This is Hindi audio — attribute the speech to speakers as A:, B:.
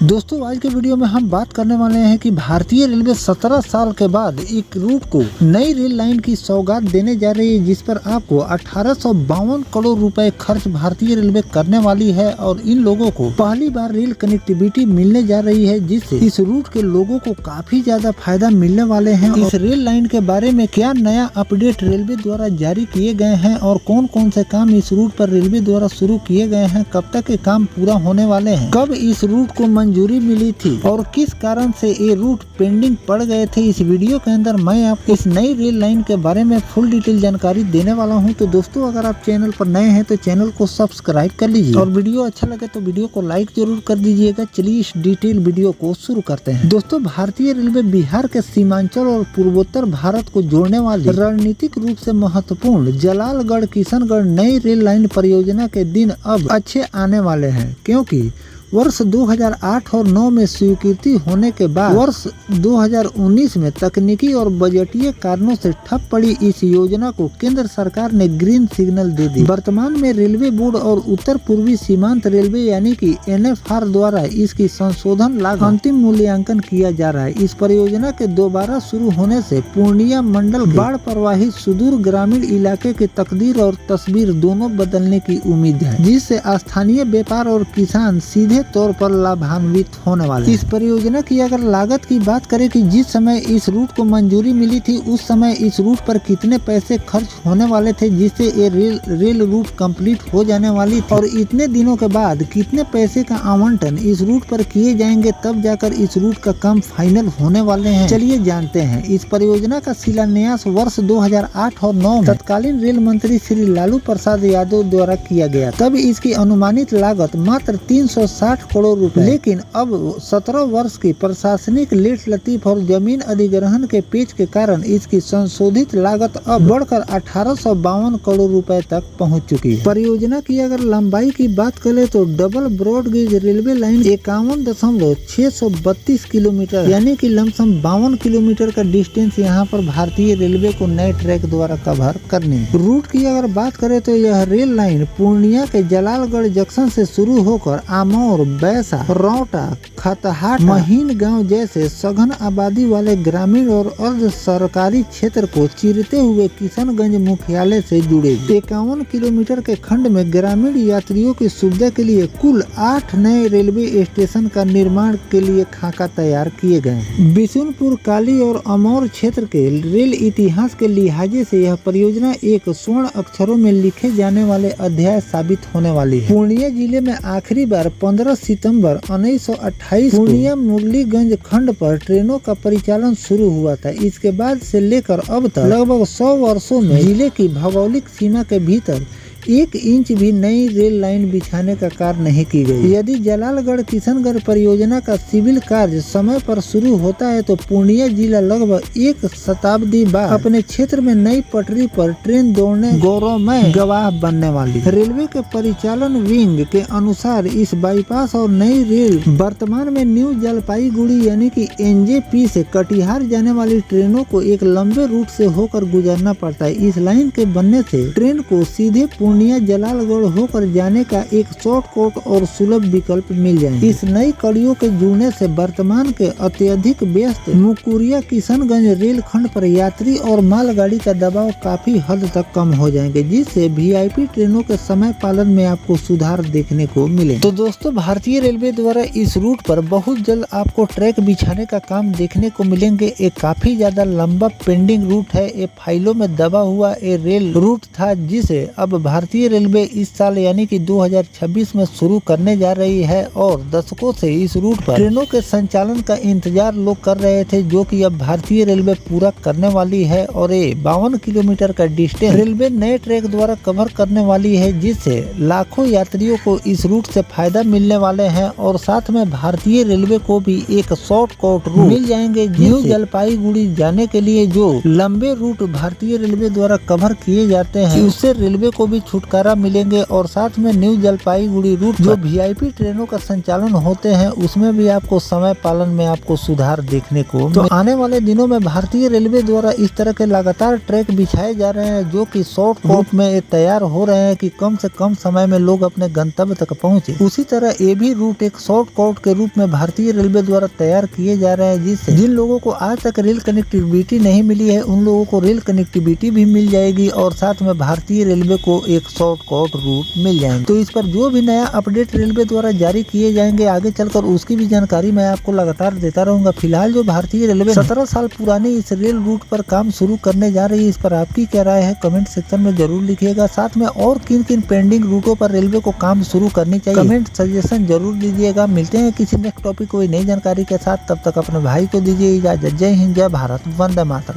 A: दोस्तों आज के वीडियो में हम बात करने वाले हैं कि भारतीय रेलवे 17 साल के बाद एक रूट को नई रेल लाइन की सौगात देने जा रही है, जिस पर आपको 1852 करोड़ रुपए खर्च भारतीय रेलवे करने वाली है और इन लोगों को पहली बार रेल कनेक्टिविटी मिलने जा रही है, जिससे इस रूट के लोगों को काफी ज्यादा फायदा मिलने वाले हैं। इस रेल लाइन के बारे में क्या नया अपडेट रेलवे द्वारा जारी किए गए हैं और कौन कौन से काम इस रूट पर रेलवे द्वारा शुरू किए गए हैं, कब तक ये काम पूरा होने वाले हैं, कब इस रूट को मंजूरी मिली थी और किस कारण से ये रूट पेंडिंग पड़ गए थे। इस वीडियो के अंदर मैं आपको इस नई रेल लाइन के बारे में फुल डिटेल जानकारी देने वाला हूं। तो दोस्तों अगर आप चैनल पर नए हैं तो चैनल को सब्सक्राइब कर लीजिए और वीडियो अच्छा लगे तो वीडियो को लाइक जरूर कर दीजिएगा। चलिए इस डिटेल वीडियो को शुरू करते हैं। दोस्तों भारतीय रेलवे बिहार के सीमांचल और पूर्वोत्तर भारत को जोड़ने वाली रणनीतिक रूप से महत्वपूर्ण जलालगढ़ किशनगढ़ नई रेल लाइन परियोजना के दिन अब अच्छे आने वाले हैं, क्योंकि वर्ष 2008 और 9 में स्वीकृति होने के बाद वर्ष 2019 में तकनीकी और बजटीय कारणों से ठप पड़ी इस योजना को केंद्र सरकार ने ग्रीन सिग्नल दे दी। वर्तमान में रेलवे बोर्ड और उत्तर पूर्वी सीमांत रेलवे यानी कि NFR द्वारा इसकी संशोधन लागत अंतिम मूल्यांकन किया जा रहा है। इस परियोजना के दोबारा शुरू होने से पूर्णिया मंडल बाढ़ प्रवाहित सुदूर ग्रामीण इलाके की तकदीर और तस्वीर दोनों बदलने की उम्मीद है, जिससे स्थानीय व्यापार और किसान सीधे तौर पर लाभान्वित होने वाले। इस परियोजना की अगर लागत की बात करें कि जिस समय इस रूट को मंजूरी मिली थी उस समय इस रूट पर कितने पैसे खर्च होने वाले थे, जिससे ये रेल रूट कंप्लीट हो जाने वाली थी, और इतने दिनों के बाद कितने पैसे का आवंटन इस रूट पर किए जाएंगे, तब जाकर इस रूट का काम फाइनल होने वाले हैं। चलिए जानते हैं। इस परियोजना का शिलान्यास वर्ष 2008 और 9 में तत्कालीन रेल मंत्री श्री लालू प्रसाद यादव द्वारा किया गया। तब इसकी अनुमानित लागत मात्र 360 करोड़ रुपए, लेकिन अब 17 वर्ष की प्रशासनिक लेट लतीफ और जमीन अधिग्रहण के पेच के कारण इसकी संशोधित लागत अब बढ़कर 1852 करोड़ रुपए तक पहुंच चुकी है। परियोजना की अगर लंबाई की बात करें तो double broad gauge railway line 51.632 kilometre यानी कि लमसम 52 किलोमीटर का डिस्टेंस यहाँ पर भारतीय रेलवे को नए ट्रैक द्वारा कवर करनी है। रूट की अगर बात करें तो यह रेल लाइन पूर्णिया के जलालगढ़ जंक्शन से शुरू होकर आमोर, बैसा, रौटा, खतहाट, महीन गांव जैसे सघन आबादी वाले ग्रामीण और अर्ध सरकारी क्षेत्र को चीरते हुए किशनगंज मुख्यालय से जुड़े 51 किलोमीटर के खंड में ग्रामीण यात्रियों की सुविधा के लिए कुल 8 नए रेलवे स्टेशन का निर्माण के लिए खाका तैयार किए गए। बिशुनपुर, काली और अमौर क्षेत्र के रेल इतिहास के लिहाजे से यह परियोजना एक स्वर्ण अक्षरों में लिखे जाने वाले अध्याय साबित होने वाली है। पूर्णिया जिले में आखिरी बार 15 सितंबर 1928 पूर्णिया मुरलीगंज खंड पर ट्रेनों का परिचालन शुरू हुआ था। इसके बाद से लेकर अब तक लगभग 100 वर्षों में जिले की भौगोलिक सीमा के भीतर 1 इंच भी नई रेल लाइन बिछाने का कार्य नहीं की गई। यदि जलालगढ़ किशनगढ़ परियोजना का सिविल कार्य समय पर शुरू होता है तो पूर्णिया जिला लगभग 1 शताब्दी बाद अपने क्षेत्र में नई पटरी पर ट्रेन दौड़ने गौरवमय गवाह बनने वाली। रेलवे के परिचालन विंग के अनुसार इस बाईपास और नई रेल वर्तमान में न्यू जलपाईगुड़ी यानी कि NJP से कटिहार जाने वाली ट्रेनों को एक लंबे रूट से होकर गुजरना पड़ता है। इस लाइन के बनने से ट्रेन को सीधे पूर्णिया जलालगढ़ होकर जाने का एक शॉर्टकट और सुलभ विकल्प मिल जाएंगे। इस नई कड़ियों के जुड़ने से वर्तमान के अत्यधिक व्यस्त मुकुरिया किशनगंज रेल खंड पर यात्री और मालगाड़ी का दबाव काफी हद तक कम हो जाएंगे, जिससे VIP ट्रेनों के समय पालन में आपको सुधार देखने को मिले। तो दोस्तों भारतीय रेलवे द्वारा इस रूट पर बहुत जल्द आपको ट्रैक बिछाने का काम देखने को मिलेंगे। एक काफी ज्यादा लंबा पेंडिंग रूट है, ये फाइलों में दबा हुआ ये रेल रूट था, जिसे अब भारतीय रेलवे इस साल यानी कि 2026 में शुरू करने जा रही है और दशकों से इस रूट पर ट्रेनों के संचालन का इंतजार लोग कर रहे थे, जो कि अब भारतीय रेलवे पूरा करने वाली है। और ये 52 किलोमीटर का डिस्टेंस रेलवे नए ट्रैक द्वारा कवर करने वाली है, जिससे लाखों यात्रियों को इस रूट से फायदा मिलने वाले हैं और साथ में भारतीय रेलवे को भी एक शॉर्टकट रूट मिल जाएंगे न्यू जलपाईगुड़ी जाने के लिए। जो लंबे रूट भारतीय रेलवे द्वारा कवर किए जाते हैं उससे रेलवे को भी छुटकारा मिलेंगे और साथ में न्यू जलपाईगुड़ी रूट जो वीआईपी ट्रेनों का संचालन होते हैं उसमें भी आपको समय पालन में आपको सुधार देखने को। तो आने वाले दिनों में भारतीय रेलवे द्वारा इस तरह के लगातार ट्रैक बिछाए जा रहे हैं जो कि शॉर्ट रूट में तैयार हो रहे हैं कि कम से कम समय में लोग अपने गंतव्य तक पहुंचे। उसी तरह ये भी रूट एक शॉर्ट कट के रूप में भारतीय रेलवे द्वारा तैयार किए जा रहे हैं जिससे जिन लोगों को आज तक रेल कनेक्टिविटी नहीं मिली है उन लोगों को रेल कनेक्टिविटी भी मिल जाएगी और साथ में भारतीय रेलवे को एक शॉर्ट कट रूट मिल जाएंगे। तो इस पर जो भी नया अपडेट रेलवे द्वारा जारी किए जाएंगे आगे चलकर उसकी भी जानकारी मैं आपको लगातार देता रहूंगा। फिलहाल जो भारतीय रेलवे 17 साल पुरानी इस रेल रूट पर काम शुरू करने जा रही है इस पर आपकी क्या राय है कमेंट सेक्शन में जरूर लिखिएगा। साथ में और किन किन पेंडिंग रूटों पर रेलवे को काम शुरू करनी चाहिए कमेंट सजेशन जरूर दीजिएगा। मिलते हैं किसी नेक्स्ट टॉपिक कोई नई जानकारी के साथ, तब तक अपने भाई को दीजिए इजाजत। जय हिंद, जय भारत, वंदे मातरम।